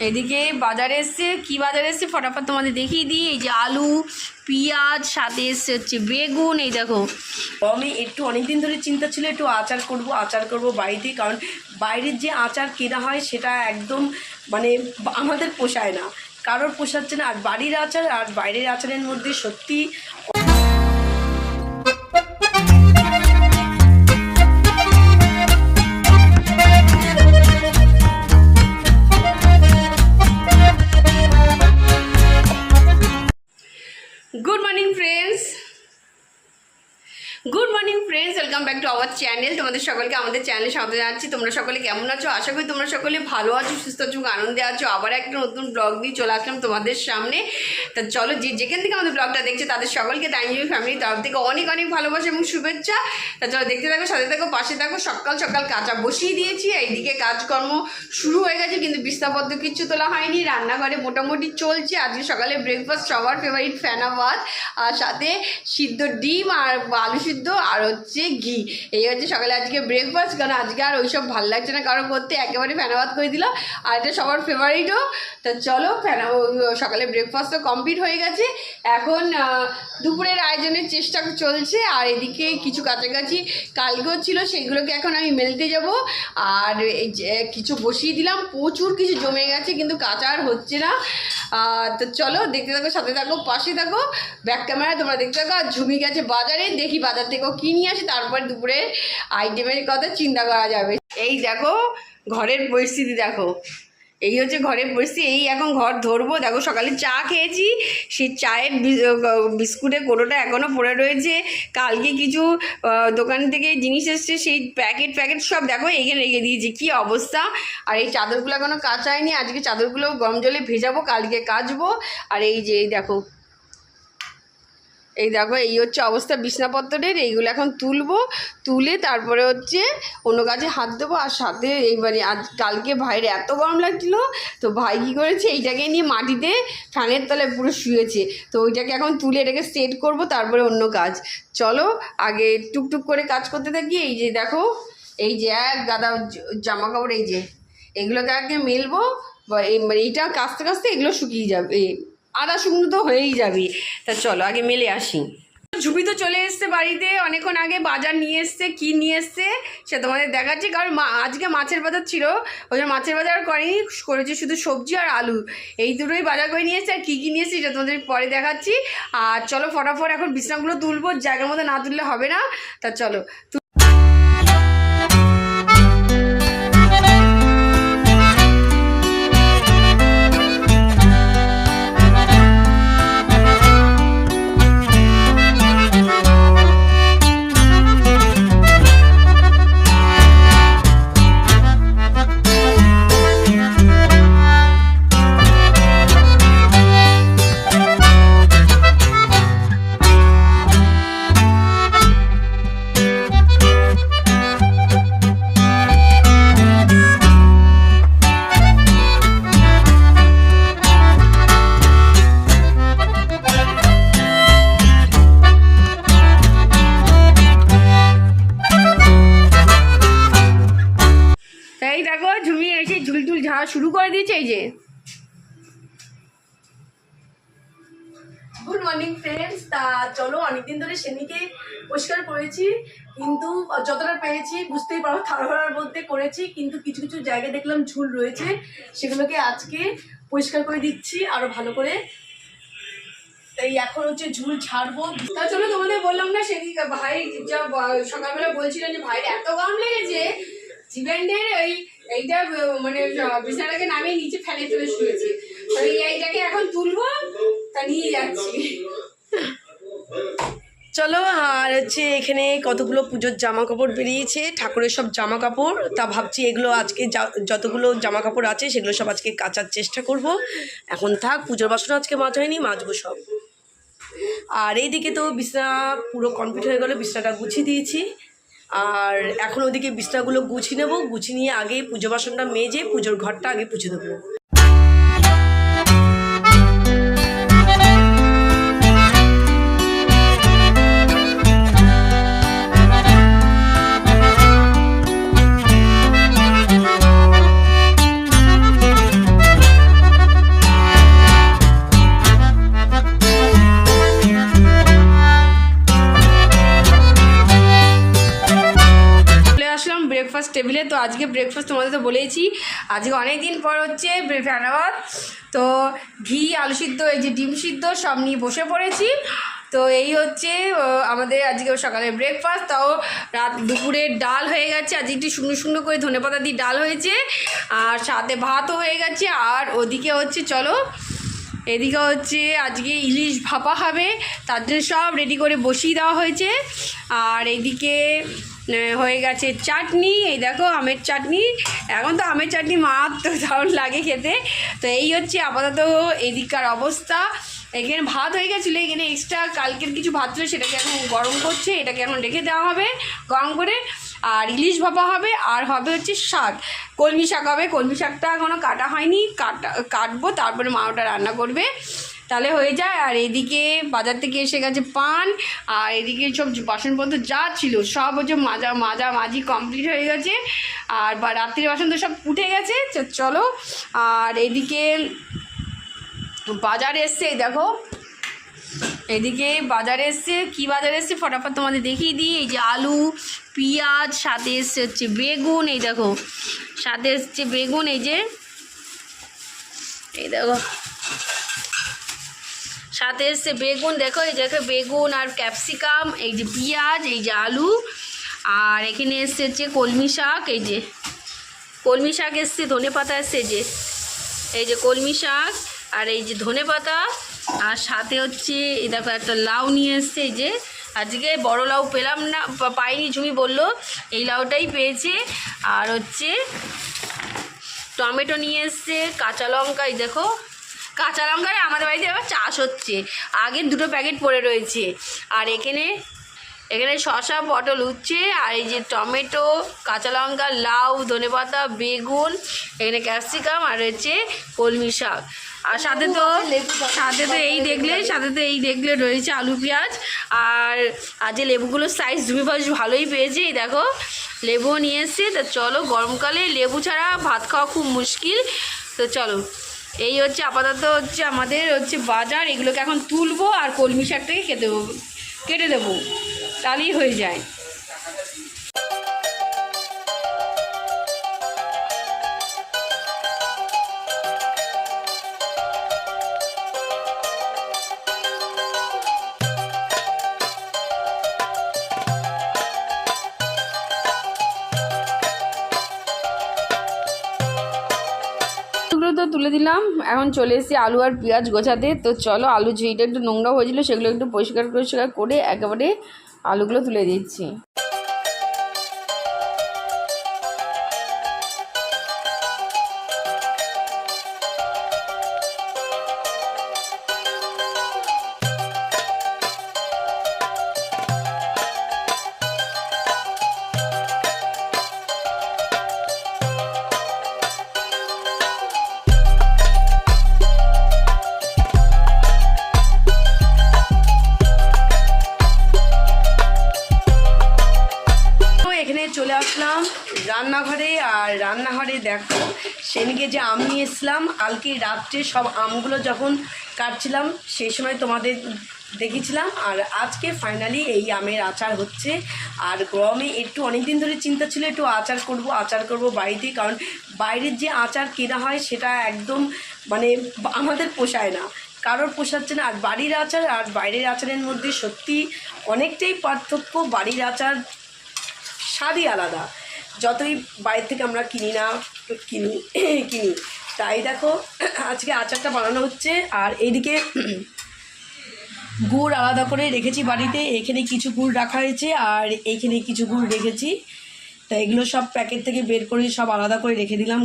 এদিকে বাজারে এসছে, কি বাজারে এসছে ফটাফট তোমাদের দেখিয়ে দিই। এই যে আলু, পেঁয়াজ, সাথে এসছে হচ্ছে বেগুন। এই দেখো, আমি একটু অনেকদিন ধরে চিন্তা ছিল একটু আচার করব বাড়িতে, কারণ বাইরের যে আচার কেনা হয় সেটা একদম মানে আমাদের পোষায় না, কারোর পোষাচ্ছে না। আর বাড়ির আচার আর বাইরের আচারের মধ্যে সত্যি good morning friends, welcome back to our channel. তোমাদের সকলকে আমাদের চ্যানেলে স্বাগত জানাচ্ছি। তোমরা সকলে কেমন আছো? আশা করি তোমরা সকলে ভালো আছো, সুস্থ আছো, আনন্দে আছো। আবার একটা নতুন ব্লগ দিয়ে চলে আসলাম তোমাদের সামনে। তা চলো, যেখান থেকে আমাদের ব্লগটা দেখছে তাদের সকলকে তাইঞ্জলি ফ্যামিলির তরফ থেকে অনেক অনেক ভালোবাসা এবং শুভেচ্ছা। তা চলো, দেখতে থাকো, সাথে থাকো, পাশে থাকো। সকাল সকাল কাঁচা বসিয়ে দিয়েছি, এইদিকে কাজকর্ম শুরু হয়ে গেছে, কিন্তু বিস্তাপত্র কিচ্ছু তোলা হয়নি। রান্নাঘরে মোটামুটি চলছে। আজকে সকালে ব্রেকফাস্ট সবার ফেভারিট ফেনা ভাত, আর সাথে সিদ্ধ ডিম আর আলু সিদ্ধ আর হচ্ছে ঘি। এই হচ্ছে সকালে আজকে ব্রেকফাস্ট। কারণ আজকে আর ওইসব ভালো লাগছে না কারো করতে, একেবারে ফেনা ভাত করে দিল, আর এটা সবার ফেভারিটও। তা চলো, সকালে ব্রেকফাস্টও কমপ্লিট হয়ে গেছে। এখন দুপুরের আয়োজনের চেষ্টা চলছে। আর এদিকে কিছু কাছাকাছি কালকেও ছিল, সেগুলোকে এখন আমি মেলতে যাব। আর এই কিছু বসিয়ে দিলাম, প্রচুর কিছু জমে গেছে, কিন্তু কাঁচা আর হচ্ছে না। তো চলো, দেখতে থাকো, সাথে থাকো, পাশে থাকো। ব্যাক ক্যামেরায় তোমরা দেখতে থাকো। আর ঝুমি গেছে বাজারে, দেখি বাজার থেকেও কি নিয়ে আসে, তারপরে দুপুরে আইটেমের কথা চিন্তা করা যাবে। এই দেখো ঘরের পরিস্থিতি, দেখো এই হচ্ছে ঘরের পরিস্থিতি। এই এখন ঘর ধরবো। দেখো সকালে চা খেয়েছি, সেই চায়ের বিস্কুটের কোটোটা এখনও পড়ে রয়েছে। কালকে কিছু দোকান থেকে জিনিস এসছে, সেই প্যাকেট সব দেখো এখানে রেখে দিয়েছি, কী অবস্থা। আর এই চাদরগুলো এখনও কাচায়নি, আজকে চাদরগুলো গরম জলে ভেজাবো, কালকে কাচবো। আর এই যে এই দেখো এই হচ্ছে অবস্থা বিছনাপত্রের। এইগুলো এখন তুলে তারপরে হচ্ছে অন্য কাজে হাত দেবো। আর সাথে এইবারে কালকে ভাইয়ের এত গরম লাগছিলো, তো ভাই কী করেছে, এইটাকে নিয়ে মাটিতে ফ্যানের তলায় পুরো শুয়েছে। তো ওইটাকে এখন তুলে এটাকে সেট করব, তারপরে অন্য কাজ। চলো আগে টুকটুক করে কাজ করতে থাকি। এই যে দেখো, এই যে এক গাদা জামা কাপড়, এই যে এগুলোকে আগে মেলবো, এইটা কাচতে কাচতে এগুলো শুকিয়ে যাবে, আদা শুকনো তো হয়েই যাবে। তা চলো আগে মেলে আসি। ঝুপি তো চলে এসছে বাড়িতে অনেকক্ষণ আগে, বাজার নিয়ে এসছে। কি নিয়ে এসছে সে তোমাদের দেখাচ্ছি। কারণ আজকে মাছের বাজার ছিল, ওই জন্য মাছের বাজার করেনি, করেছে শুধু সবজি আর আলু, এই দুটোই বাজার করে নিয়ে এসছে। আর কী নিয়ে এসছে এটা তোমাদের পরে দেখাচ্ছি। আর চলো ফটাফট এখন বিছনাগুলো তুলবো, জায়গার মধ্যে না তুললে হবে না। তা চলো। শুরু করে দিয়েছে। এই যে গুড মর্নিং ফ্রেন্ডস। তা চলো, অনেকদিন ধরে সেদিকে পরিষ্কার করেছি, কিন্তু যতটা পেরেছি বুঝতেই পারো তাড়াহুড়ার মধ্যে করেছি, কিন্তু কিছু কিছু জায়গায় দেখলাম ঝুল রয়েছে, সেগুলোকে আজকে পরিষ্কার করে দিচ্ছি আরো ভালো করে। তাই এখন হচ্ছে ঝুল ছাড়বো। তা চলো, তোমাদের বললাম না সেদিকে ভাই যা সকালবেলা বলছিলেন যে ভাইয়ের এত গরম লেগেছে, জিভেন্ডের এইটা মানে বিছানাটাকে নামিয়ে নিচে ফেলে চলে শুয়েছে। এইটাকে এখন তুলবো, তা নিয়ে যাচ্ছি। চলো। আর হচ্ছে এখানে কতগুলো পুজোর জামা কাপড় বেরিয়েছে, ঠাকুরের সব জামা কাপড়। তা ভাবছি এগুলো আজকে যতগুলো জামা কাপড় আছে সেগুলো সব আজকে কাচার চেষ্টা করব। এখন থাক, পুজোর বাসন আজকে মাজা হয়নি, মাজবো সব। আর এইদিকে তো বিছনা পুরো কমপ্লিট হয়ে গেলো, বিছনাটা গুছিয়ে দিয়েছি। আর এখন ওদিকে বিছনাগুলো গুছিয়ে নেবো, গুছিয়ে নিয়ে আগে পুজো বাসনটা মেজে পুজোর ঘরটা আগে পুজো দেবো। টেবিলে। তো আজকে ব্রেকফাস্ট তোমাদের তো বলেইছি, আজকে অনেক দিন পর হচ্ছে ফেনাবাদ। তো ঘি, আলু সিদ্ধ, এই যে ডিম সিদ্ধ সব নিয়ে বসে পড়েছি। তো এই হচ্ছে আমাদের আজকে সকালে ব্রেকফাস্ট। তাও দুপুরের ডাল হয়ে গেছে, আজকে একটু শুকনো শুকনো করে ধনেপাতা দিয়ে ডাল হয়েছে, আর সাথে ভাতও হয়ে গেছে। আর ওদিকে হচ্ছে চলো এদিকে হচ্ছে আজকে ইলিশ ভাপা হবে, তার জন্য সব রেডি করে বসিয়ে দেওয়া হয়েছে। আর এইদিকে হয়ে গেছে চাটনি, এই দেখো আমের চাটনি। এখন তো আমের চাটনি মারাত্মক দারুণ লাগে খেতে। তো এই হচ্ছে আপাতত এদিককার অবস্থা। এখানে ভাত হয়ে গেছিলো, এখানে এক্সট্রা কালকের কিছু ভাত ছিল, সেটাকে এখন গরম করছে, এটাকে এখন রেখে দেওয়া হবে গরম করে। আর ইলিশ ভাপা হবে, আর হবে হচ্ছে শাক, কলমি শাক হবে। কলমি শাকটা এখনও কাটা হয়নি, কাটবো, তারপরে মা ওটা রান্না করবে, তাহলে হয়ে যায়। আর এদিকে বাজার থেকে এসে গেছে পান, আর এদিকে সব বাসনপত্র যা ছিল সব হচ্ছে মাজি কমপ্লিট হয়ে গেছে। আর রাত্রির বাসন তো সব উঠে গেছে। চলো, আর এদিকে বাজারে এসছে, এই দেখো এদিকে বাজারে এসছে। কী বাজারে এসছে ফটাফট তোমাদের দেখিয়ে দিই। এই যে আলু, পেঁয়াজ, সাথে এসছে হচ্ছে বেগুন, এই দেখো সাথে এসছে বেগুন, এই দেখো সাথে এসছে বেগুন, দেখো এই দেখো বেগুন আর ক্যাপসিকাম, এই যে পেঁয়াজ, এই যে আলু। আর এখানে এসছে হচ্ছে কলমি শাক, এই যে কলমি শাক এসছে, ধনে পাতা এসছে, এই যে কলমি শাক, আর এই যে ধনে পাতা। আর সাথে হচ্ছে এই দেখো একটা লাউ নিয়ে এসছে, এই যে আজকে বড় লাউ পেলাম না, পাইনি, ঝুমি বললো এই লাউটাই পেয়েছে। আর হচ্ছে টমেটো নিয়ে এসছে, কাঁচা লঙ্কা, এই দেখো কাঁচা লঙ্কায় আমাদের বাড়িতে এবার চাষ হচ্ছে, আগের 2 প্যাকেট পড়ে রয়েছে। আর এখানে শসা, পটল উচ্ছে, আর এই যে টমেটো, কাঁচা লঙ্কা, লাউ, ধনেপাতা, বেগুন, এখানে ক্যাপসিকাম, আর হচ্ছে কলমি শাক। আর সাথে তো এই দেখলে রয়েছে আলু, পেঁয়াজ। আর যে লেবুগুলোর সাইজ ঝুমি ভালোই পেয়েছে, এই দেখো লেবুও নিয়ে এসছে। তো চলো, গরমকালে লেবু ছাড়া ভাত খাওয়া খুব মুশকিল। তো চলো, এই হচ্ছে আপাতত হচ্ছে আমাদের হচ্ছে বাজার। এগুলোকে এখন তুলবো, আর কলমি শাকটাকে কেটে দেবো, তাহলেই হয়ে যায়। তো তুলে দিলাম, এখন চলে এসেছি আলু আর পেঁয়াজ গোছাতে। তো চলো, আলু যেইটা একটু নোংরা হয়েছিল সেগুলো একটু পরিষ্কার করে একেবারে আলুগুলো তুলে দিচ্ছি। চলে আসলাম রান্নাঘরে। আর রান্নাঘরে দেখো সেদিকে যে আম নিয়ে এসলাম, কালকে রাত্রে সব আমগুলো যখন কাটছিলাম সেই সময় তোমাদের দেখেছিলাম। আর আজকে ফাইনালি এই আমের আচার হচ্ছে। আর গরমে একটু অনেক দিন ধরে চিন্তা ছিল একটু আচার করব বাড়িতে, কারণ বাইরের যে আচার কেনা হয় সেটা একদম মানে আমাদের পোষায় না, কারোর পোষাচ্ছে না। আর বাড়ির আচার আর বাইরের আচারের মধ্যে সত্যি অনেকটাই পার্থক্য। বাড়ির আচার স্বাদই আলাদা, যতই বাইরে থেকে আমরা কিনি। তাই দেখো আজকে আচারটা বানানো হচ্ছে। আর এইদিকে গুড় আলাদা করে রেখেছি বাড়িতে, এখানে কিছু গুড় রাখা হয়েছে আর এইখানে কিছু গুড় রেখেছি। তা এগুলো সব প্যাকেট থেকে বের করে সব আলাদা করে রেখে দিলাম।